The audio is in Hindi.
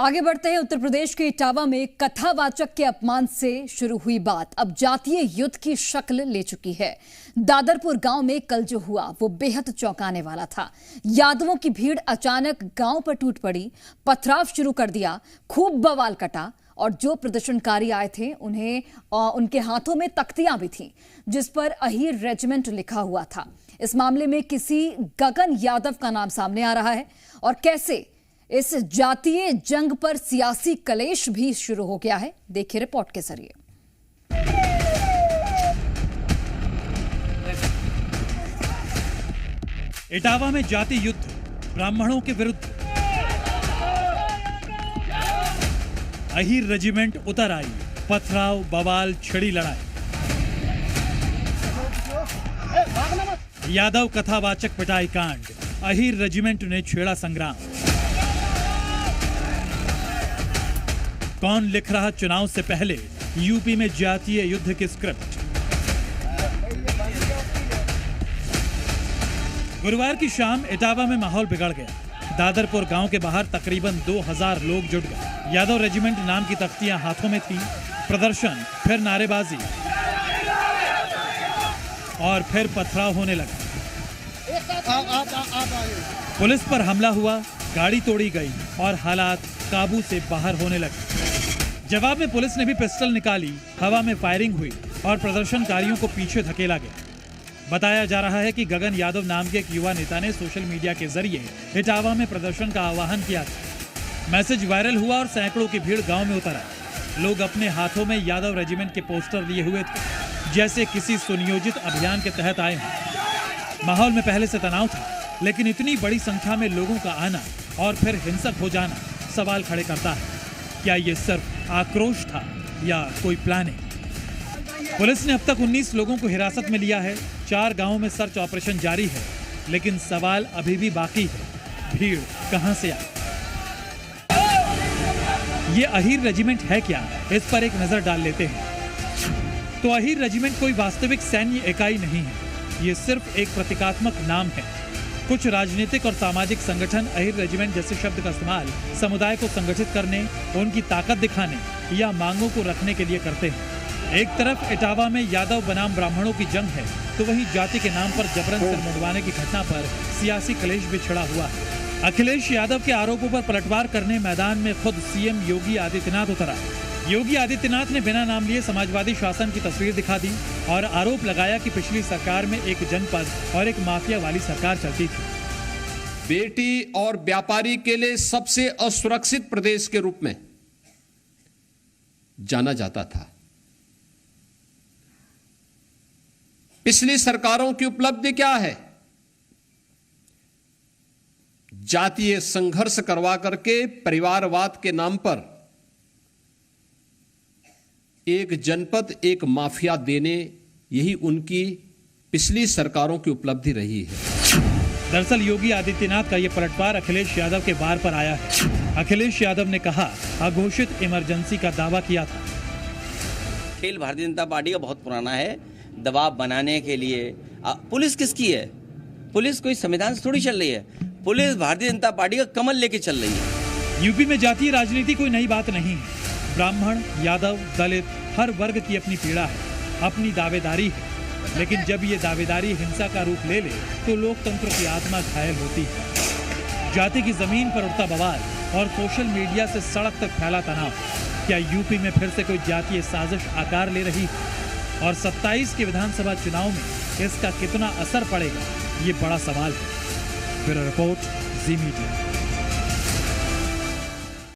आगे बढ़ते हैं। उत्तर प्रदेश के इटावा में कथावाचक के अपमान से शुरू हुई बात अब जातीय युद्ध की शक्ल ले चुकी है। दादरपुर गांव में कल जो हुआ वो बेहद चौंकाने वाला था। यादवों की भीड़ अचानक गांव पर टूट पड़ी, पथराव शुरू कर दिया, खूब बवाल कटा और जो प्रदर्शनकारी आए थे उनके हाथों में तख्तियां भी थीं जिस पर अहीर रेजिमेंट लिखा हुआ था। इस मामले में किसी गगन यादव का नाम सामने आ रहा है और कैसे इस जातीय जंग पर सियासी कलेश भी शुरू हो गया है, देखिए रिपोर्ट के जरिए। इटावा में जाति युद्ध, ब्राह्मणों के विरुद्ध अहीर रेजिमेंट उतर आई, पथराव, बवाल, छड़ी लड़ाई। यादव कथावाचक पिटाई कांड, अहीर रेजिमेंट ने छेड़ा संग्राम। कौन लिख रहा चुनाव से पहले यूपी में जातीय युद्ध की स्क्रिप्ट। गुरुवार की शाम इटावा में माहौल बिगड़ गया। दादरपुर गांव के बाहर तकरीबन 2000 लोग जुट गए। यादव रेजिमेंट नाम की तख्तियां हाथों में थी। प्रदर्शन, फिर नारेबाजी और फिर पथराव होने लगा। पुलिस पर हमला हुआ, गाड़ी तोड़ी गई और हालात काबू से बाहर होने लगे। जवाब में पुलिस ने भी पिस्टल निकाली, हवा में फायरिंग हुई और प्रदर्शनकारियों को पीछे धकेला गया। बताया जा रहा है कि गगन यादव नाम के एक युवा नेता ने सोशल मीडिया के जरिए इटावा में प्रदर्शन का आह्वान किया था। मैसेज वायरल हुआ और सैकड़ों की भीड़ गांव में उतर आई। लोग अपने हाथों में यादव रेजिमेंट के पोस्टर लिए हुए थे, जैसे किसी सुनियोजित अभियान के तहत आए हों। माहौल में पहले से तनाव था, लेकिन इतनी बड़ी संख्या में लोगों का आना और फिर हिंसक हो जाना सवाल खड़े करता है। क्या ये सिर्फ आक्रोश था या कोई प्लानिंग? पुलिस ने अब तक 19 लोगों को हिरासत में लिया है। 4 गांवों में सर्च ऑपरेशन जारी है, लेकिन सवाल अभी भी बाकी है, भीड़ कहां से आई? ये अहीर रेजिमेंट है क्या, इस पर एक नजर डाल लेते हैं। तो अहीर रेजिमेंट कोई वास्तविक सैन्य इकाई नहीं है, ये सिर्फ एक प्रतीकात्मक नाम है। कुछ राजनीतिक और सामाजिक संगठन अहीर रेजिमेंट जैसे शब्द का इस्तेमाल समुदाय को संगठित करने, उनकी ताकत दिखाने या मांगों को रखने के लिए करते हैं। एक तरफ इटावा में यादव बनाम ब्राह्मणों की जंग है, तो वहीं जाति के नाम पर जबरन सिर मुंडवाने की घटना पर सियासी कलेश भी छिड़ा हुआ है। अखिलेश यादव के आरोपों पर पलटवार करने मैदान में खुद सीएम योगी आदित्यनाथ उतरा। योगी आदित्यनाथ ने बिना नाम लिए समाजवादी शासन की तस्वीर दिखा दी और आरोप लगाया कि पिछली सरकार में एक जनपद और एक माफिया वाली सरकार चलती थी। बेटी और व्यापारी के लिए सबसे असुरक्षित प्रदेश के रूप में जाना जाता था। पिछली सरकारों की उपलब्धि क्या है? जातीय संघर्ष करवा करके परिवारवाद के नाम पर एक जनपद, एक माफिया देने, यही उनकी पिछली सरकारों की उपलब्धि रही है। दरअसल योगी आदित्यनाथ का यह पलटवार अखिलेश यादव के वार पर आया है। अखिलेश यादव ने कहा, अघोषित इमरजेंसी का दावा किया था। खेल भारतीय जनता पार्टी का बहुत पुराना है, दबाव बनाने के लिए। पुलिस किसकी है? पुलिस कोई संविधान से थोड़ी चल रही है। पुलिस भारतीय जनता पार्टी का कमल लेके चल रही है। यूपी में जातीय राजनीति कोई नई बात नहीं है। ब्राह्मण, यादव, दलित, हर वर्ग की अपनी पीड़ा है, अपनी दावेदारी है। लेकिन जब ये दावेदारी हिंसा का रूप ले ले तो लोकतंत्र की आत्मा घायल होती है। जाति की जमीन पर उठता बवाल और सोशल मीडिया से सड़क तक फैला तनाव, क्या यूपी में फिर से कोई जातीय साजिश आकार ले रही है? और 27 के विधानसभा चुनाव में इसका कितना असर पड़ेगा, ये बड़ा सवाल है। ब्यूरो रिपोर्ट, जी मीडिया।